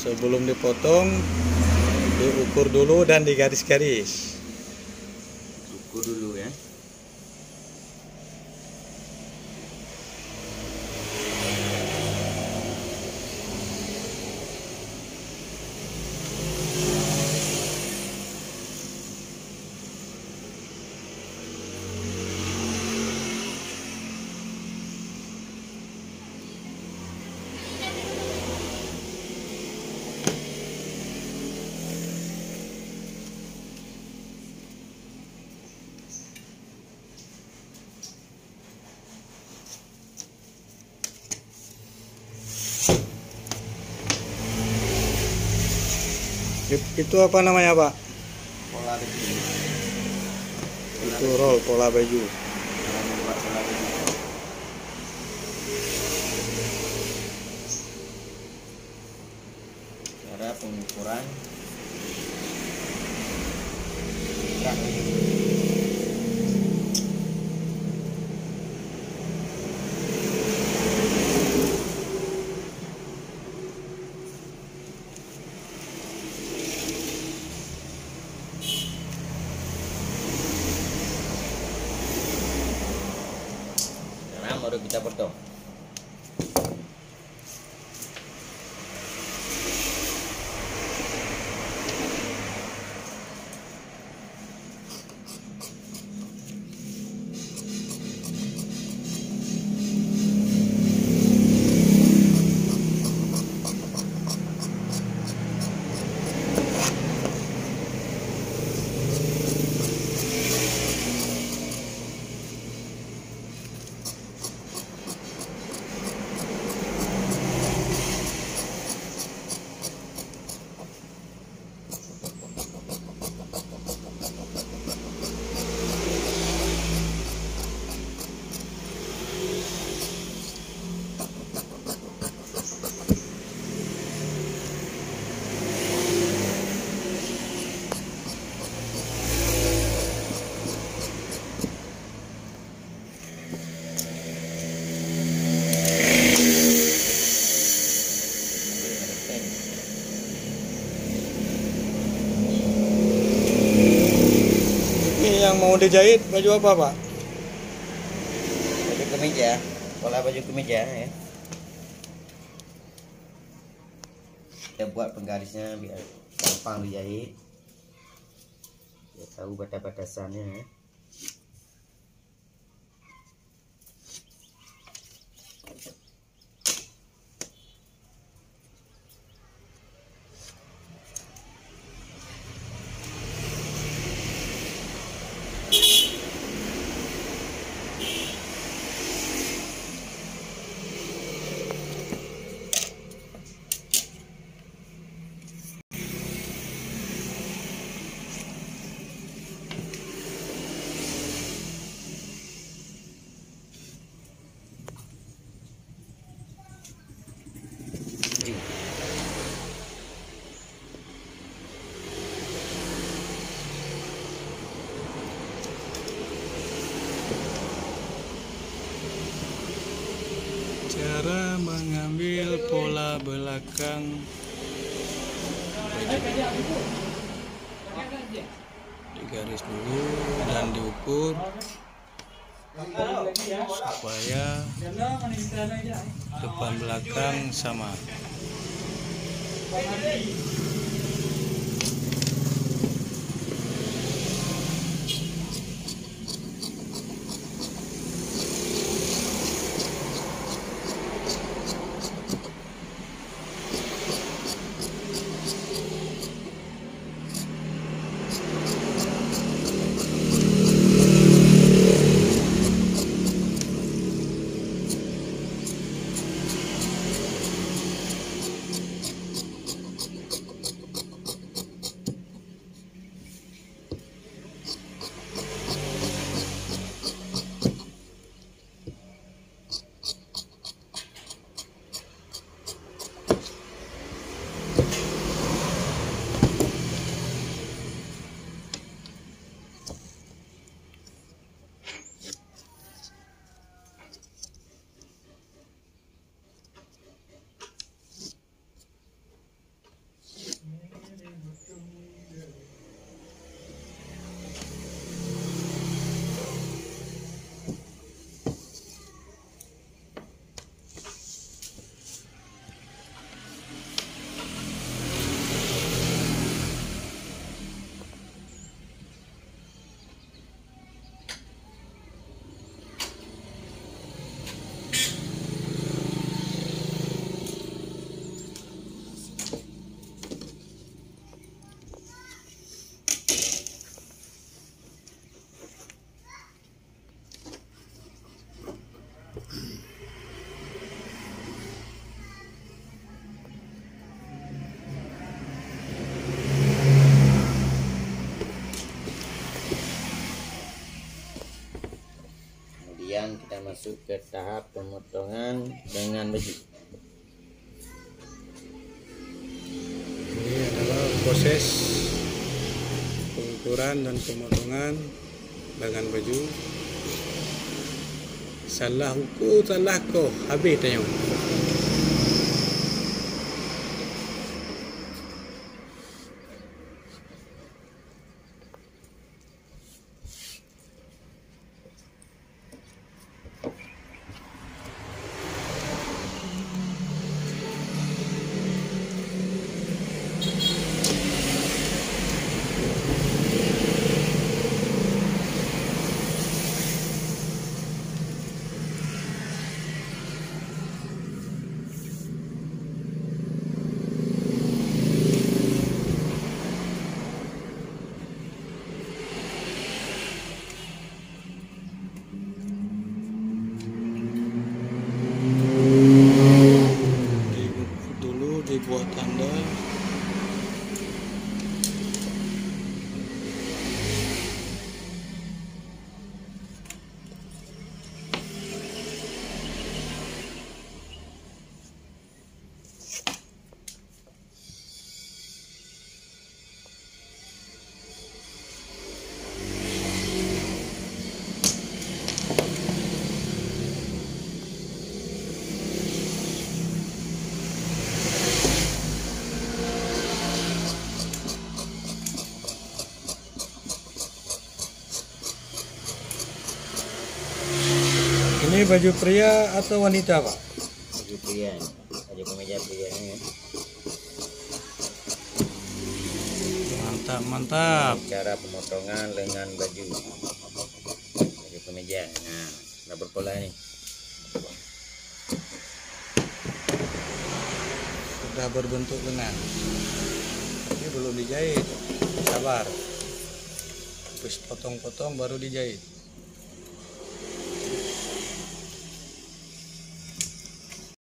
Sebelum dipotong, diukur dulu dan digaris-garis. Ukur dulu ya. Itu apa namanya, Pak? Pola baju. Itu roll pola baju. Cara membuat pola baju. Cara pengukuran. Sekarang baru kita potong. Ini yang mau dijahit baju apa, Pak? Baju kemeja, pola baju kemeja ya. Kita buat penggarisnya biar gampang dijahit. Ya, tahu batas-batasannya ya. Cara mengambil pola belakang baju. Digaris dulu dan diukur supaya depan belakang sama. masuk ke tahap pemotongan dengan baju. Ini adalah proses pengukuran dan pemotongan lengan baju. Salah ukur, salah kau, habis tengok. Dibuat tanda. Ini baju pria atau wanita, Pak? Baju pria, baju kemeja pria ini. Mantap, mantap. Cara pemotongan lengan baju kemeja. Nah, udah berpola ini. Sudah berbentuk lengan. Ini belum dijahit. Sabar. Habis potong-potong baru dijahit.